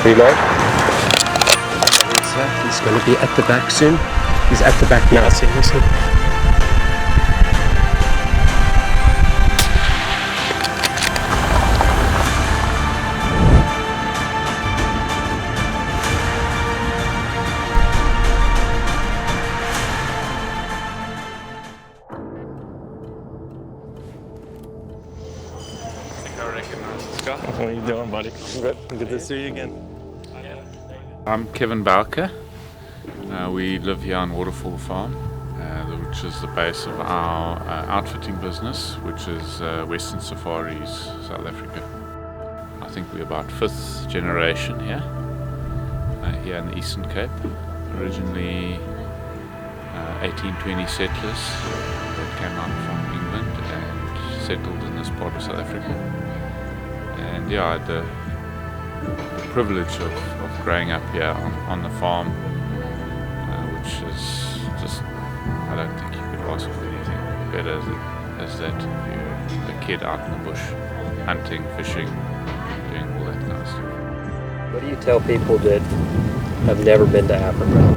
Preload. He's going to be at the back soon. He's at the back now. See, listen. How are you doing, buddy? Good to see you again. I'm Kevin Bowker. We live here on Waterfall Farm, which is the base of our outfitting business, which is Western Safaris, South Africa. I think we're about 5th generation here, here in the Eastern Cape. Originally 1820 settlers that came out from England and settled in this part of South Africa. And yeah, I had the privilege of growing up here on the farm, which is just, I don't think you could ask for anything better as that. If you're a kid out in the bush, hunting, fishing, doing all that kind of stuff. What do you tell people that have never been to Africa?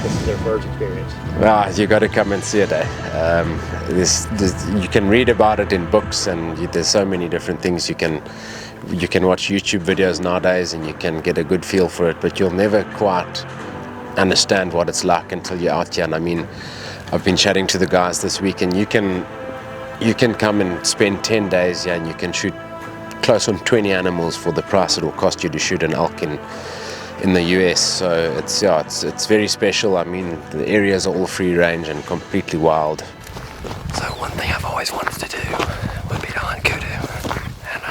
This is their first experience. Well, you got to come and see it. You can read about it in books, and there's so many different things you can watch YouTube videos nowadays, and you can get a good feel for it. But you'll never quite understand what it's like until you're out here. And I mean, I've been chatting to the guys this week, and you can come and spend 10 days here, and you can shoot close on 20 animals for the price it will cost you to shoot an elk in the US. So it's very special. I mean, the areas are all free range and completely wild. So one thing I've always wanted to do would be to hunt kudu, and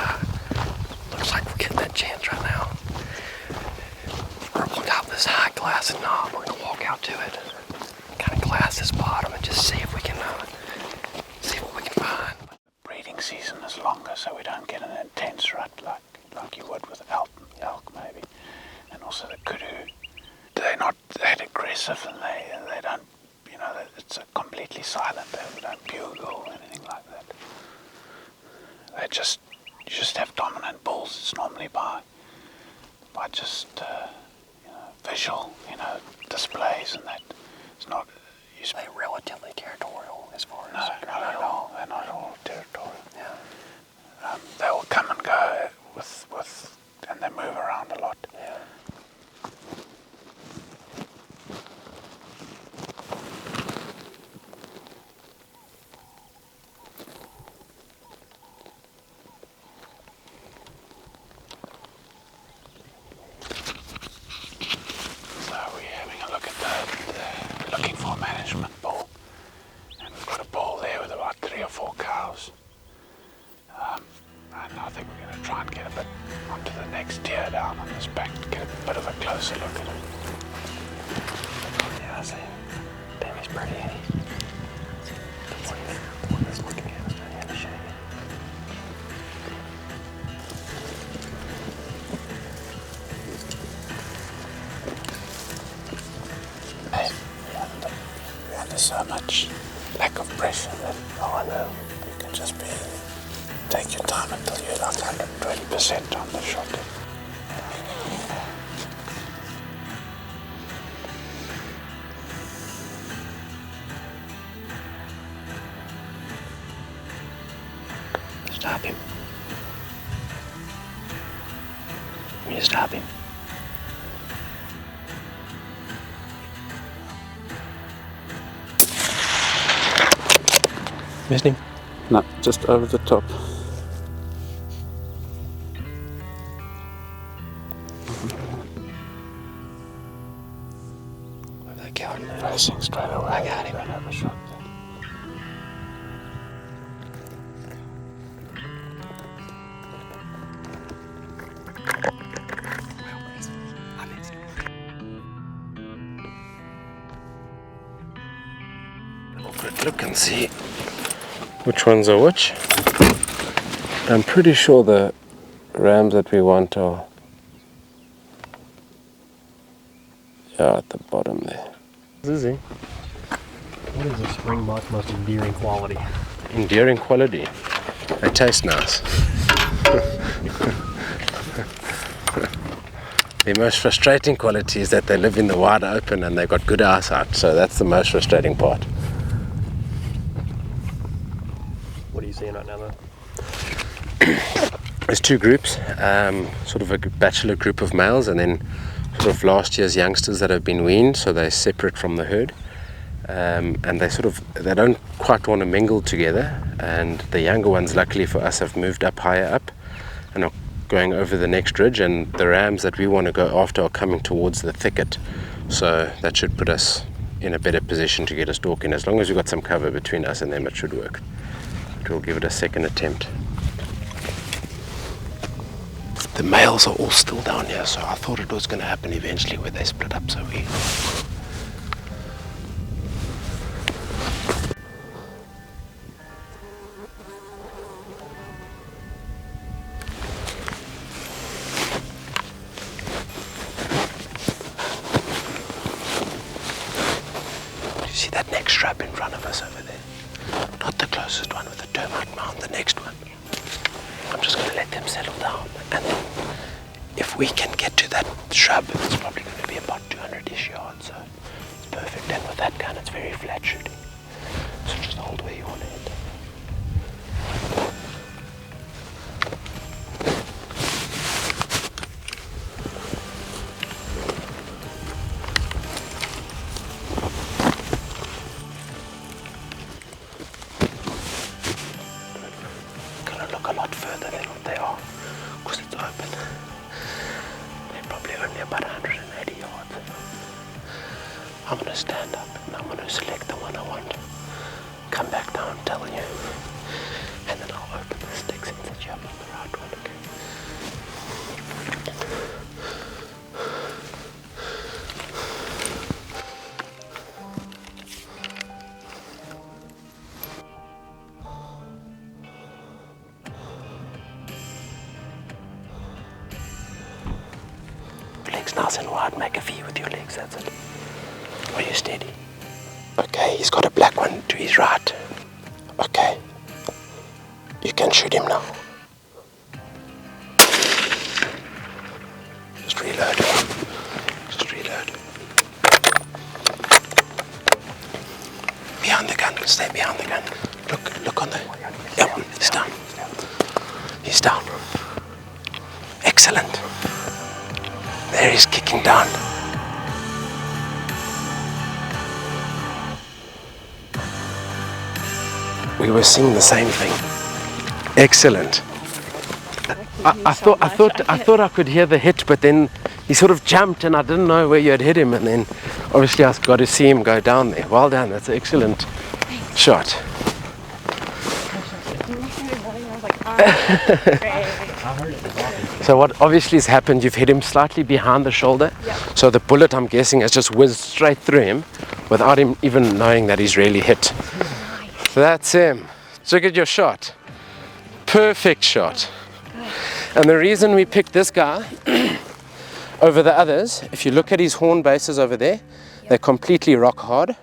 looks like we're getting that chance right now. We're on top of this high glass knob. We're gonna walk out to it, kind of glass this bottom, and just see if we can see what we can find. Breeding season is longer, so we don't get an intense rut like you would with elk maybe. And also the kudu, they're not that aggressive, and they don't, it's completely silent. They don't bugle or anything like that. You just have dominant bulls. It's normally by just visual, displays, and that. It's not. Are they relatively territorial as far as? No, not at all. They're not all territorial. Yeah. They will come and go with, and they move around a lot. Yeah. Looking for a management bull, and we've got a bull there with about 3 or 4 cows, and I think we're going to try and get a bit onto the next deer down on this bank to get a bit of a closer look at it. Yeah, I see. Damn, he's pretty, ain't he? The one that's looking at us right in the shade. There's so much lack of pressure that, I know. You can just take your time until you're like 120% on the shot. Stop him. You stop him. Missed him? No, just over the top. That cow Facing straight away. I got him. Don't have a shot there. Quick look and see which ones are which. I'm pretty sure the rams that we want are at the bottom there. Is he? What is a Springbok most endearing quality? Endearing quality. They taste nice. The most frustrating quality is that they live in the wide open and they've got good eyesight, so that's the most frustrating part. What are you seeing right now, though? There's two groups, sort of a bachelor group of males, and then sort of last year's youngsters that have been weaned, so they're separate from the herd. And they don't quite want to mingle together, and the younger ones, luckily for us, have moved up higher up and are going over the next ridge, and the rams that we want to go after are coming towards the thicket, so that should put us in a better position to get a stalk in. As long as we've got some cover between us and them, it should work. But we'll give it a second attempt. The males are all still down here, so I thought it was going to happen eventually where they split up, so we... See that next shrub in front of us over there? Not the closest one with the termite mound, the next one. I'm just going to let them settle down, and then if we can get to that shrub, it's probably going to be about 200-ish yards, so it's perfect. And with that gun, it's very flat shooting, so just hold where you want to hit. A lot further than what they are, because it's open. They're probably only about 180 yards. I'm going to stand up and I'm going to select the one I want, come back down, tell you, and then I'll open the sticks and set you up on the right one, okay? Legs nice and wide, make a V with your legs, that's it. Are you steady? Okay, he's got a black one to his right. Okay. You can shoot him now. Just reload. Just reload. Behind the gun, stay behind the gun. Look on the... Yep, he's down. He's down. Excellent. There he's kicking down. We were seeing the same thing. Excellent. I thought I could hear the hit, but then he sort of jumped and I didn't know where you had hit him, and then obviously I got to see him go down there. Well done, that's an excellent shot. So what obviously has happened, you've hit him slightly behind the shoulder. Yep. So the bullet, I'm guessing, has just whizzed straight through him without him even knowing that he's really hit. So that's him. Look at your shot. Perfect shot. And the reason we picked this guy over the others, if you look at his horn bases over there, they're completely rock hard.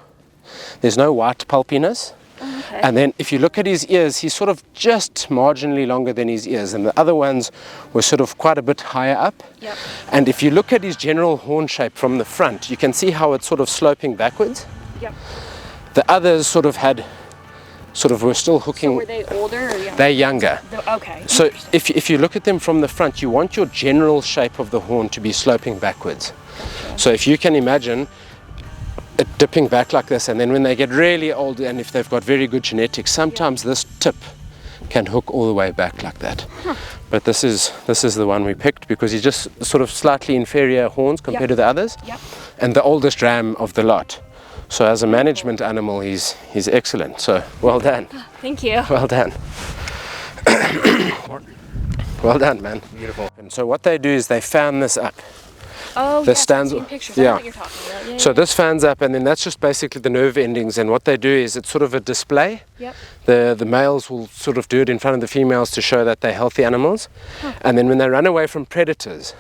There's no white pulpiness. Okay. And then if you look at his ears, he's sort of just marginally longer than his ears, and the other ones were sort of quite a bit higher up. Yep. And if you look at his general horn shape from the front, you can see how it's sort of sloping backwards. Yep. The others sort of were still hooking. So were they older or younger? They're younger. Okay. So if you look at them from the front, you want your general shape of the horn to be sloping backwards. Gotcha. So if you can imagine it dipping back like this, and then when they get really old, and if they've got very good genetics, sometimes this tip can hook all the way back like that. Huh. But this is the one we picked because he's just sort of slightly inferior horns compared to the others, and the oldest ram of the lot. So as a management animal, he's excellent. So well done. Thank you. Well done. Well done, man. Beautiful. And so what they do is they fan this up. Oh, this stands. Pictures. I know what you're talking about. Yeah, so this fans up, and then that's just basically the nerve endings. And what they do is it's sort of a display. Yep. The males will sort of do it in front of the females to show that they're healthy animals. Huh. And then when they run away from predators,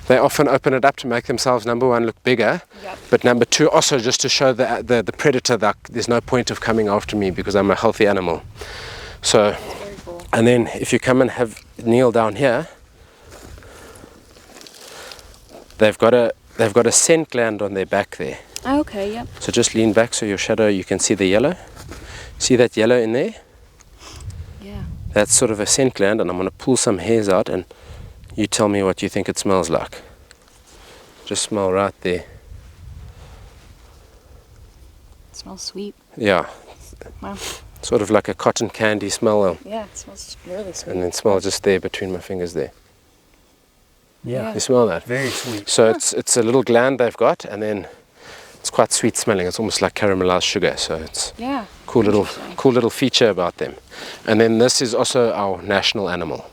they often open it up to make themselves, number one, look bigger, but number two, also just to show the predator that there's no point of coming after me because I'm a healthy animal. So, very cool. And then if you come and kneel down here, they've got a scent gland on their back there. Oh, okay, yep. So just lean back so your shadow, you can see the yellow. See that yellow in there? Yeah. That's sort of a scent gland, and I'm going to pull some hairs out and you tell me what you think it smells like. Just smell right there. It smells sweet. Yeah. Wow. Sort of like a cotton candy smell. Yeah, it smells really sweet. And then smell just there between my fingers there. Yeah. You smell that? Very sweet. So it's a little gland they've got, and then it's quite sweet smelling. It's almost like caramelized sugar. So it's Yeah. cool little feature about them. And then this is also our national animal.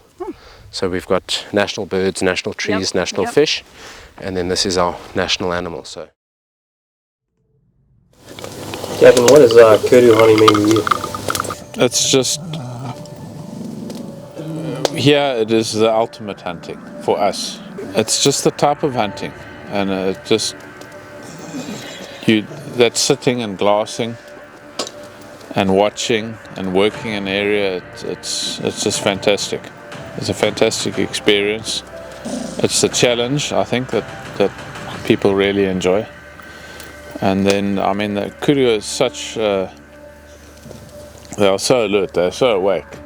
So we've got national birds, national trees, national fish, and then this is our national animal. So. Kevin, what does kudu hunting mean to you? It's just here it is the ultimate hunting for us. It's just the type of hunting, and that sitting and glassing and watching and working an area. It's just fantastic. It's a fantastic experience. It's the challenge, I think, that people really enjoy. And then, I mean, the kudu is such, they are so alert, they're so awake.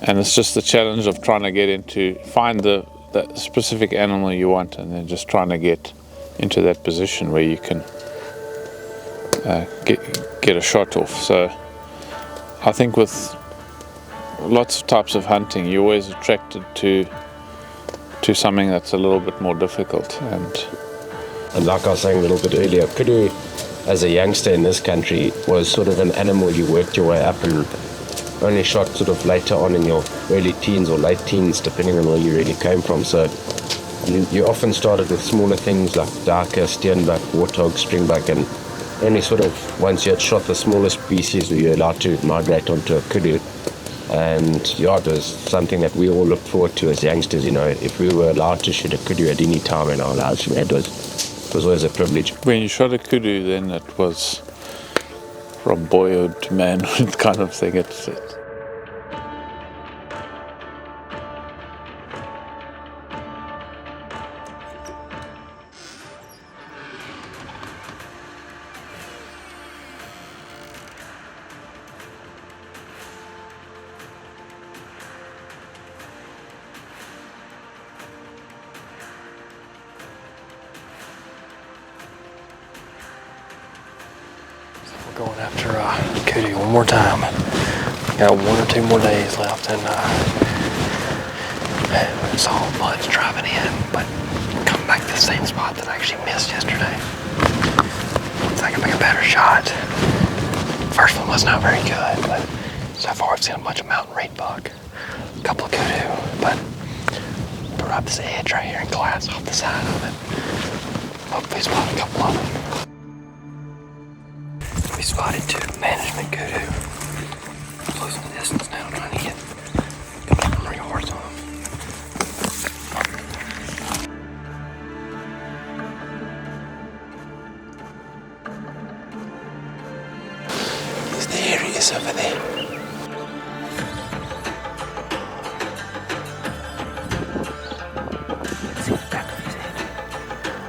And it's just the challenge of trying to find the specific animal you want, and then just trying to get into that position where you can get a shot off. So I think with lots of types of hunting, you're always attracted to something that's a little bit more difficult. And like I was saying a little bit earlier, kudu, as a youngster in this country, was sort of an animal you worked your way up and only shot sort of later on in your early teens or late teens, depending on where you really came from. So you often started with smaller things like duiker, steenbok, warthog, springbok, and only sort of once you had shot the smallest species were you allowed to migrate onto a kudu. And yeah, it was something that we all looked forward to as youngsters. You know, if we were allowed to shoot a kudu at any time in our lives, it was always a privilege. When you shot a kudu, then it was from boyhood to manhood kind of thing. We're going after kudu one more time. Got 1 or 2 more days left, and it's all buds driving in, but coming back to the same spot that I actually missed yesterday. Looks like I make a better shot. First one was not very good, but so far I've seen a bunch of mountain reedbuck, a couple of kudu, but we're up this edge right here and glass off the side of it. Hopefully spot a couple of them. We spotted 2 management kudu. Closing the distance now, trying to get a couple more yards on them. There he is over there. Let's see the back of his head.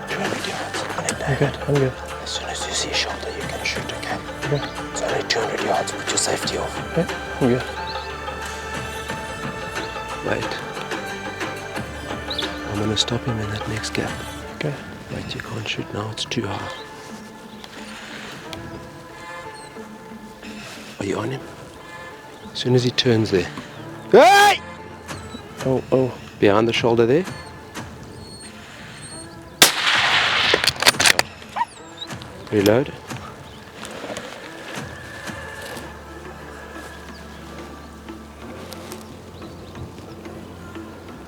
200 yards. I'm good, I'm good. As soon as you see a shoulder, you can shoot, okay? Okay. It's only 200 yards, put your safety off. Okay, I'm good. Wait. I'm gonna stop him in that next gap. Okay. Wait, you can't shoot now, it's too high. Are you on him? As soon as he turns there. Hey! Oh, behind the shoulder there. Reload.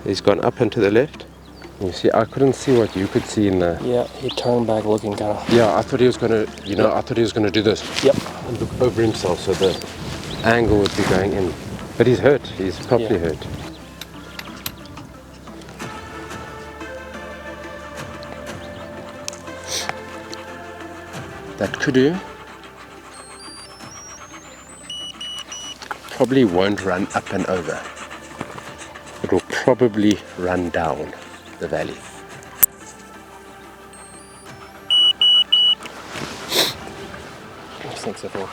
He's gone up and to the left. You see, I couldn't see what you could see in the... Yeah, he turned back looking kind of... Yeah, I thought he was gonna, I thought he was gonna do this. Yep. And look over himself, so the angle would be going in. But he's hurt. He's properly hurt. That kudu probably won't run up and over. It will probably run down the valley. What do you think so far?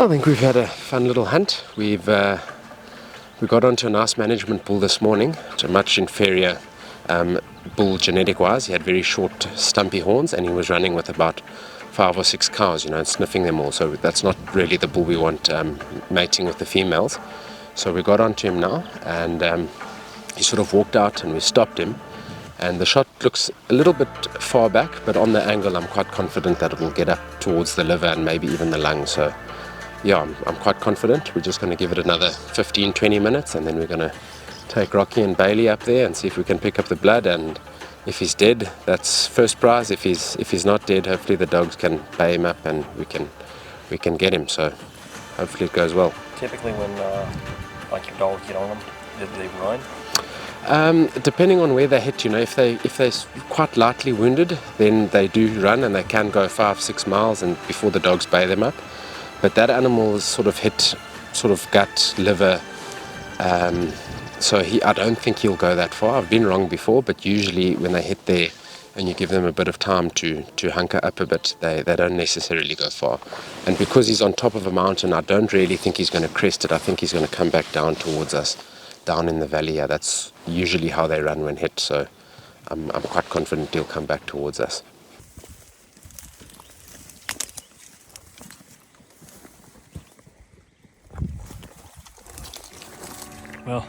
I think we've had a fun little hunt. We got onto a nice management bull this morning. It's a much inferior bull genetic-wise. He had very short, stumpy horns, and he was running with about 5 or 6 cows, and sniffing them all. So that's not really the bull we want mating with the females. So we got onto him now, and he sort of walked out, and we stopped him. And the shot looks a little bit far back, but on the angle I'm quite confident that it will get up towards the liver and maybe even the lung. So yeah, I'm quite confident. We're just going to give it another 15-20 minutes, and then we're going to take Rocky and Bailey up there and see if we can pick up the blood. And if he's dead, that's first prize. If he's not dead, hopefully the dogs can bay him up and we can get him. So hopefully it goes well. Typically when like your dogs get on them, do they run? Depending on where they hit, if they're quite lightly wounded, then they do run, and they can go 5-6 miles and before the dogs bay them up. But that animal is sort of hit, sort of gut, liver, so I don't think he'll go that far. I've been wrong before, but usually when they hit there and you give them a bit of time to hunker up a bit, they don't necessarily go far. And because he's on top of a mountain, I don't really think he's going to crest it. I think he's going to come back down towards us, down in the valley. Yeah, that's usually how they run when hit, so I'm quite confident he'll come back towards us. Well,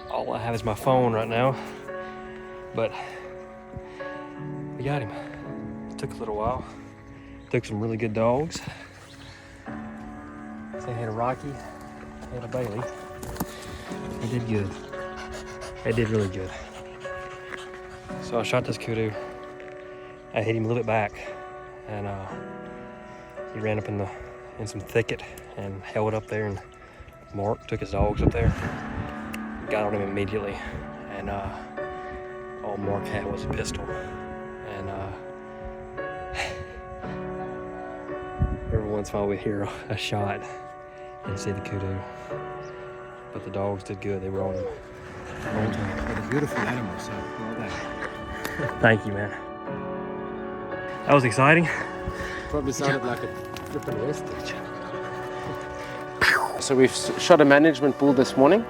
all I have is my phone right now, but we got him. It took a little while. Took some really good dogs. So I had a Rocky, I had a Bailey. They did good. They did really good. So I shot this Kudu. I hit him a little bit back, and he ran up in some thicket and held up there, and Mark took his dogs up there, got on him immediately, and all Mark had was a pistol. And every once in a while we hear a shot and see the Kudu. But the dogs did good. They were on him. What a beautiful animal, so well done. Thank you, man. That was exciting. Probably sounded like a flippin' ostrich. So we've shot a management bull this morning.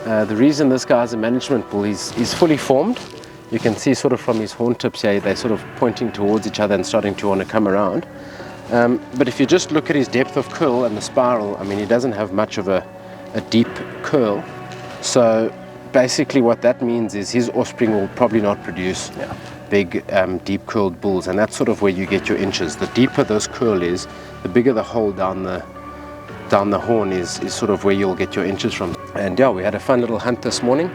The reason this guy's a management bull, he's fully formed. You can see sort of from his horn tips here, they're sort of pointing towards each other and starting to want to come around. But if you just look at his depth of curl and the spiral, I mean, he doesn't have much of a deep curl. So basically what that means is his offspring will probably not produce big, deep curled bulls, and that's sort of where you get your inches. The deeper this curl is, the bigger the hole down the horn is sort of where you'll get your inches from. And yeah, we had a fun little hunt this morning.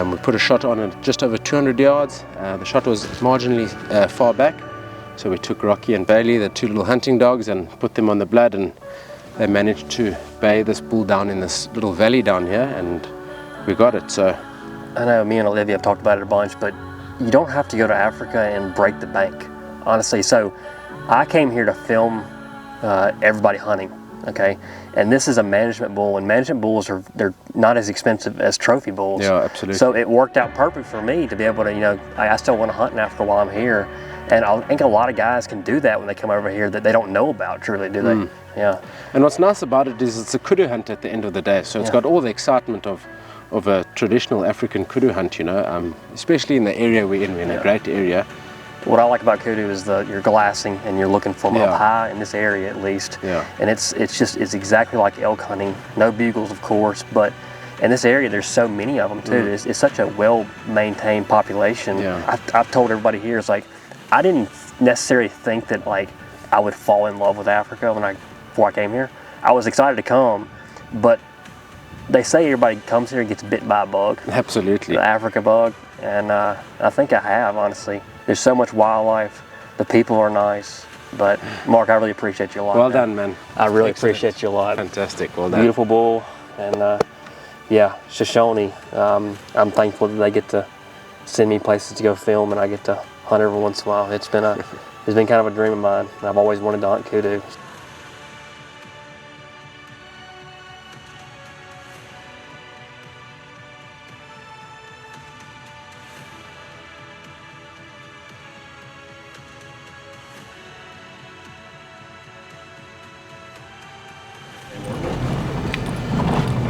We put a shot on at just over 200 yards. The shot was marginally far back, so we took Rocky and Bailey, the 2 little hunting dogs, and put them on the blood, and they managed to bay this bull down in this little valley down here, and we got it. So I know me and Olivia have talked about it a bunch, but you don't have to go to Africa and break the bank, honestly. So I came here to film everybody hunting, okay? And this is a management bull, and management bulls they're not as expensive as trophy bulls. yeah, absolutely. So it worked out perfect for me to be able to, I still want to hunt in Africa while I'm here. And I think a lot of guys can do that when they come over here that they don't know about, truly, do they? Yeah. And what's nice about it is it's a kudu hunt at the end of the day, so it's got all the excitement of a traditional African kudu hunt, especially in the area we're in. We're in a great area. What I like about kudu is you're glassing and you're looking for them up high in this area at least. Yeah. And it's exactly like elk hunting. No bugles, of course, but in this area there's so many of them too. It's such a well-maintained population. Yeah. I've told everybody here, it's like, I didn't necessarily think that I would fall in love with Africa before I came here. I was excited to come, but they say everybody comes here and gets bit by a bug. Absolutely. The Africa bug, and I think I have, honestly. There's so much wildlife. The people are nice. But Mark, I really appreciate you a lot. Well done, man. I really appreciate you a lot. Fantastic. Well done. Beautiful bull, and Shoshone. I'm thankful that they get to send me places to go film, and I get to hunt every once in a while. It's been kind of a dream of mine. I've always wanted to hunt kudu.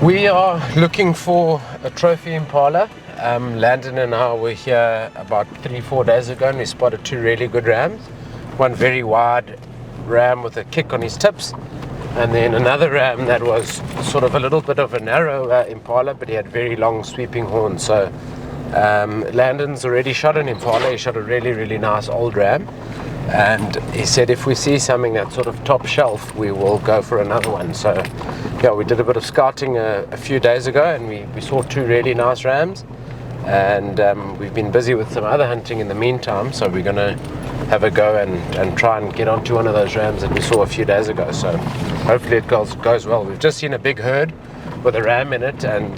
We are looking for a trophy impala. Landon and I were here about 3-4 days ago and we spotted 2 really good rams. One very wide ram with a kick on his tips, and then another ram that was sort of a little bit of a narrow impala, but he had very long sweeping horns. So Landon's already shot an impala. He shot a really, really nice old ram, and he said if we see something that's sort of top shelf, we will go for another one. So yeah, we did a bit of scouting a few days ago and we saw 2 really nice rams, and we've been busy with some other hunting in the meantime, so we're gonna have a go and try and get onto one of those rams that we saw a few days ago. So hopefully it goes well. We've just seen a big herd with a ram in it, and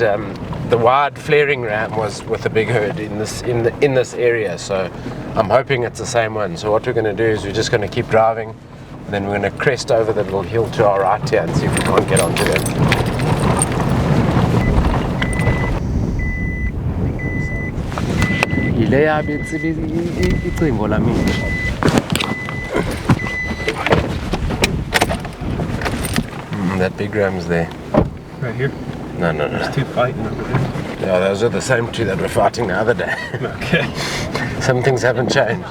the wide flaring ram was with a big herd in this area, so I'm hoping it's the same one. So what we're going to do is we're just going to keep driving, and then we're going to crest over the little hill to our right here and see if we can't get onto them. That big ram's there. Right here? No. There's 2 fighting over there. Yeah, those are the same 2 that were fighting the other day. Okay. Some things haven't changed.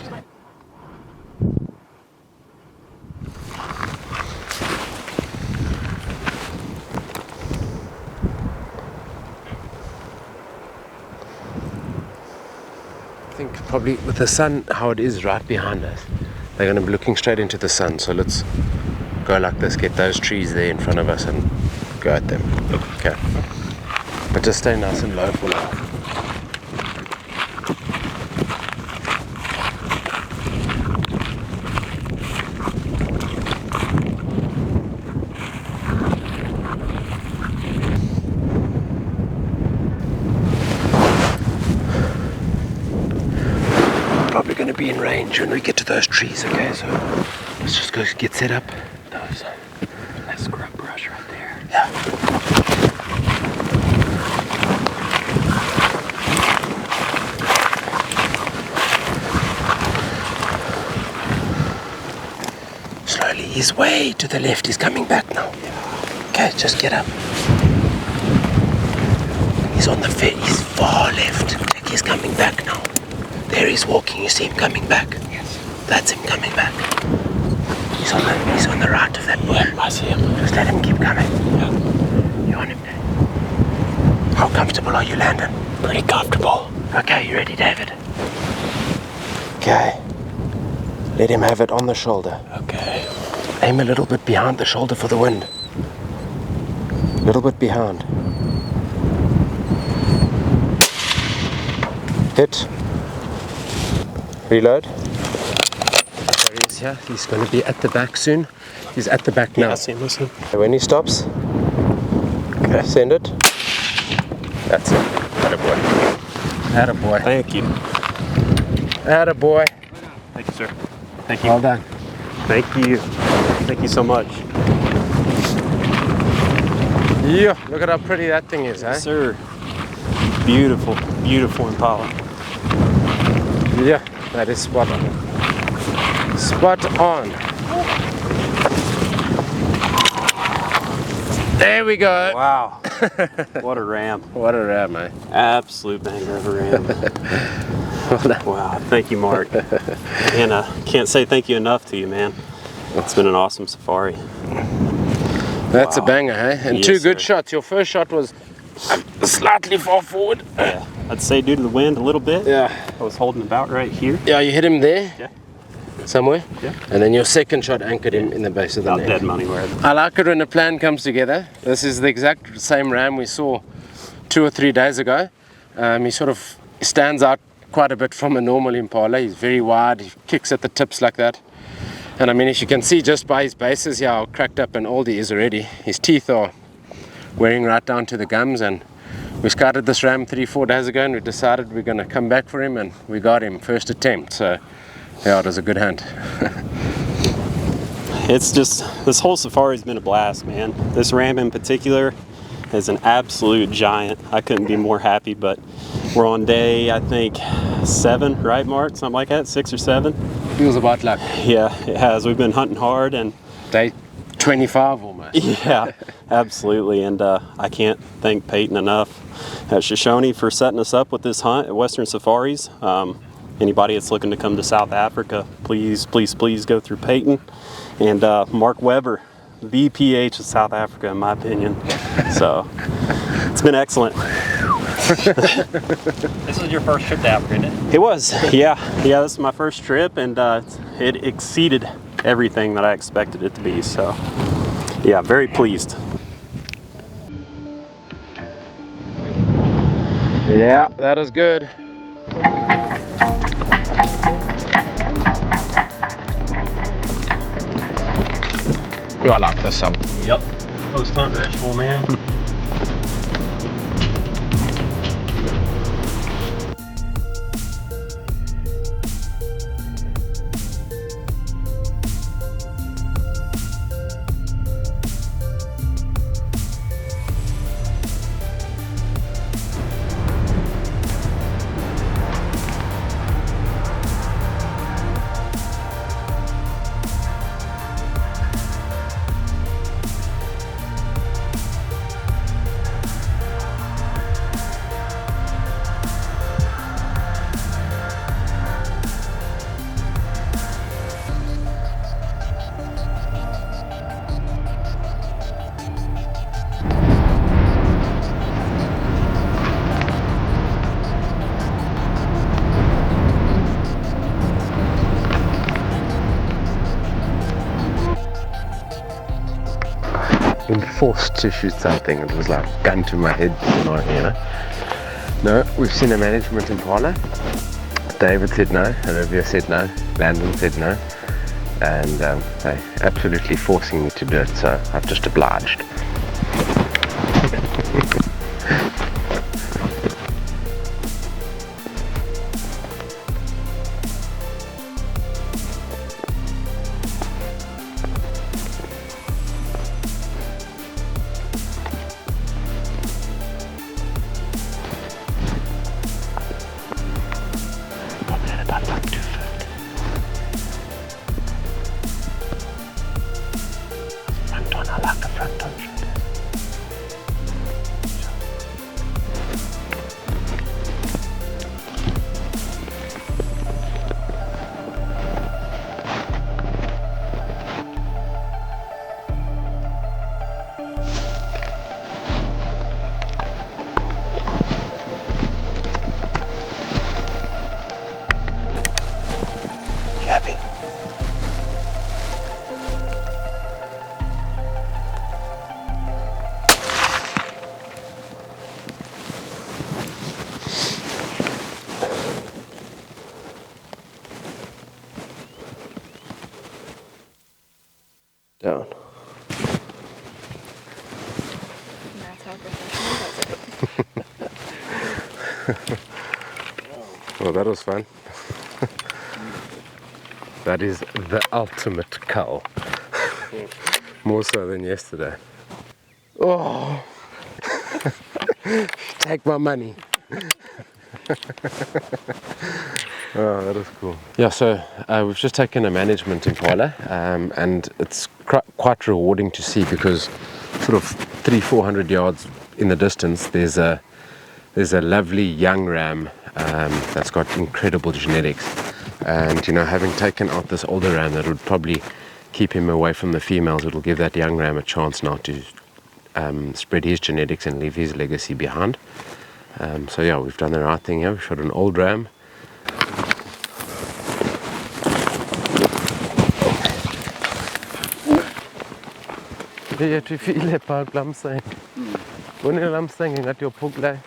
I think probably with the sun, how it is right behind us, they're going to be looking straight into the sun. So let's go like this, get those trees there in front of us and go at them. Okay. But just stay nice and low for now. Probably going to be in range when we get to those trees, okay? So let's just go get set up. That scrub brush right there. Yeah. Slowly, he's way to the left. He's coming back now. Okay, just get up. He's on the he's far left. He's coming back now. There he's walking. You see him coming back? Yes. That's him coming back. He's on the right of that bush. Yeah, I see him. Just let him keep coming. Yeah. You want him there? How comfortable are you, Landon? Pretty comfortable. Okay, you ready, David? Okay. Let him have it on the shoulder. Okay. Aim a little bit behind the shoulder for the wind. A little bit behind. Hit. Reload. There he is here. He's going to be at the back soon. He's at the back now. Yeah, I see him, listen. When he stops, okay, send it. That's it. Attaboy. Attaboy. Thank you. Attaboy. Thank you, sir. Thank you. Well done. Thank you. Thank you so much. Yeah, look at how pretty that thing is, Yes, sir. Beautiful, beautiful Impala. Yeah, that is spot on. Spot on. There we go. Wow. What a ram. What a ram, eh? Absolute banger of a ram. Wow. Thank you, Mark. And I can't say thank you enough to you, man. It's been an awesome safari. That's Wow. a banger, eh? And Yes, 2 good sir. shots. Your first shot was slightly far forward. Yeah. I'd say due to the wind a little bit. Yeah. I was holding about right here. Yeah, you hit him there. Yeah. Somewhere. Yeah. And then your second shot anchored him in the base of the About neck. dead money where I like it when a plan comes together. This is the exact same ram we saw 2 or 3 days ago. He sort of stands out quite a bit from a normal Impala. He's very wide, he kicks at the tips like that. And I mean, as you can see just by his bases here how cracked up and old he is already. His teeth are wearing right down to the gums, and we scouted this ram 3-4 days ago and we decided we're going to come back for him, and we got him first attempt. So yeah, it was a good hunt. It's just, this whole safari's been a blast, man. This ram in particular is an absolute giant. I couldn't be more happy, but we're on day, I think, 7, right, Mark? Something like that, 6 or 7. Feels about like Yeah, it has. We've been hunting hard, and day 25 almost. Yeah, absolutely. And I can't thank Peyton enough at Shoshone for setting us up with this hunt at Western Safaris. Anybody that's looking to come to South Africa, please go through Peyton and Mark Webber, the PH of South Africa, in my opinion. So it's been excellent. This was your first trip to Africa, isn't it? It was, yeah. This is my first trip, and it exceeded everything that I expected it to be. So, yeah, very pleased. Yeah, that is good. I like this one. Yep. Post-hunt vegetable, man. Been forced to shoot something. It was like gun to my head, you know. No, we've seen a management Impala. David said no, Olivia said no, Landon said no, and they're absolutely forcing me to do it, so I've just obliged. Down. That's how professional does it. Well, that was fun. That is the ultimate cull. More so than yesterday. Oh! Take my money. Oh, that was cool. Yeah, so we've just taken a management Impala, and it's quite rewarding to see, because sort of 300-400 yards in the distance there's a lovely young ram that's got incredible genetics, and you know, having taken out this older ram that would probably keep him away from the females, it'll give that young ram a chance now to spread his genetics and leave his legacy behind. So yeah, we've done the right thing here. We've shot an old ram. Det är ju file på lamsang. When you lamsang at your pugla.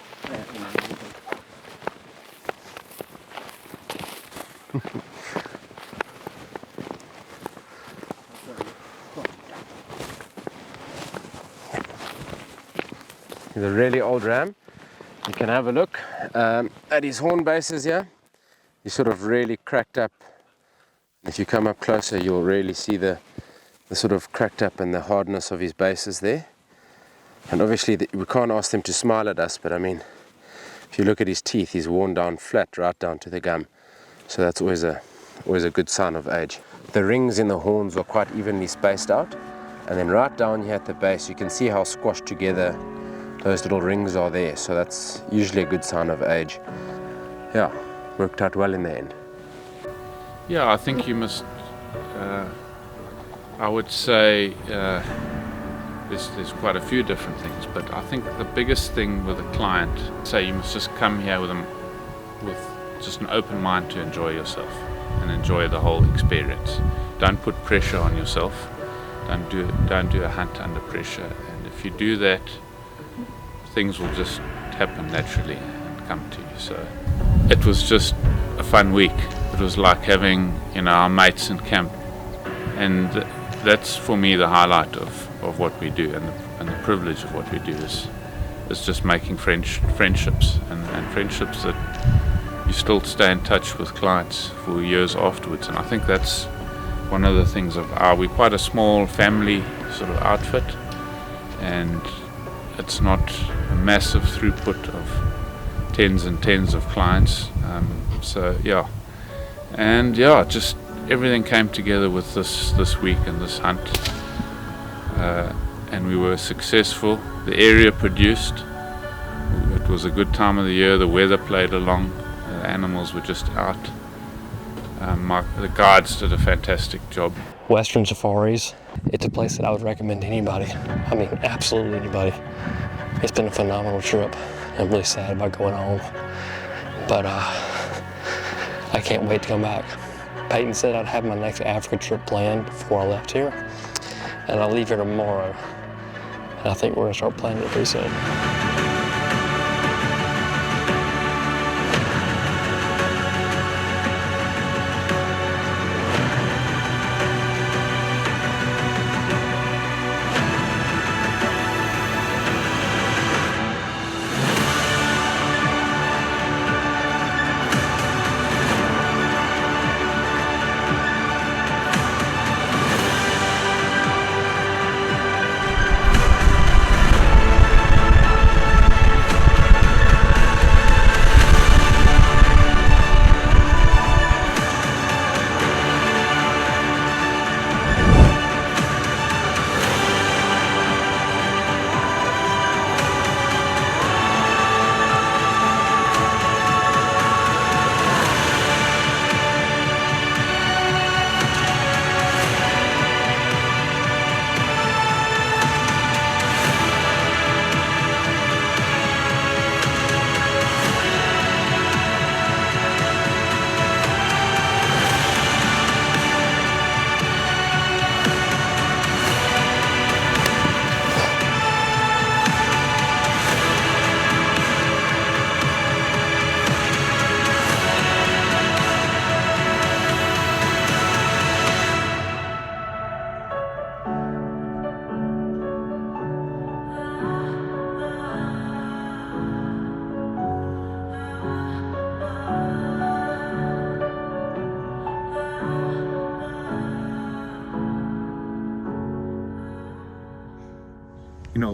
He's a really old ram. You can have a look at his horn bases here. He's sort of really cracked up. If you come up closer, you'll really see the sort of cracked up and the hardness of his bases there. And obviously we can't ask them to smile at us, but I mean, if you look at his teeth, he's worn down flat right down to the gum. So that's always a good sign of age. The rings in the horns are quite evenly spaced out, And then right down here at the base, you can see how squashed together those little rings are there. So that's usually a good sign of age. Yeah, worked out well in the end. Yeah, I think you must, I would say, there's quite a few different things, but I think the biggest thing with a client, say you must just come here with just an open mind to enjoy yourself and enjoy the whole experience. Don't put pressure on yourself. Don't do a hunt under pressure. And if you do that, things will just happen naturally and come to you. So it was just a fun week. It was like having, our mates in camp, and that's for me the highlight of what we do, and the privilege of what we do is just making friendships and friendships that you still stay in touch with clients for years afterwards. And I think that's one of the things we're quite a small family sort of outfit, and it's not a massive throughput of tens and tens of clients. Just everything came together with this week and this hunt, and we were successful. The area produced. It was a good time of the year. The weather played along. The animals were just out. The guides did a fantastic job. Western Safaris, it's a place that I would recommend to anybody. I mean, absolutely anybody. It's been a phenomenal trip. I'm really sad about going home, but I can't wait to come back. Peyton said I'd have my next Africa trip planned before I left here, and I'll leave here tomorrow, and I think we're gonna start planning it pretty soon.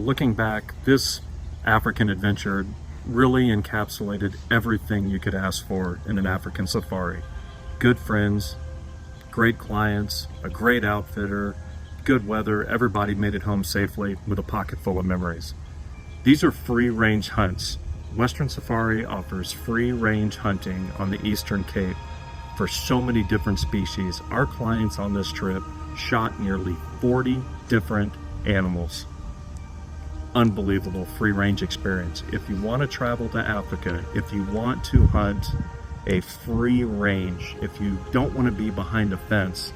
Looking back, this African adventure really encapsulated everything you could ask for in an African safari. Good friends, great clients, a great outfitter, good weather, everybody made it home safely with a pocket full of memories. These are free-range hunts. Western Safari offers free-range hunting on the Eastern Cape for so many different species. Our clients on this trip shot nearly 40 different animals. Unbelievable free-range experience. If you want to travel to Africa, if you want to hunt a free range, if you don't want to be behind a fence,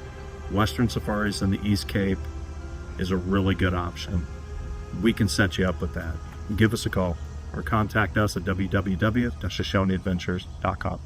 Western Safaris in the East Cape is a really good option. We can set you up with that. Give us a call or contact us at www.shoshoneadventures.com.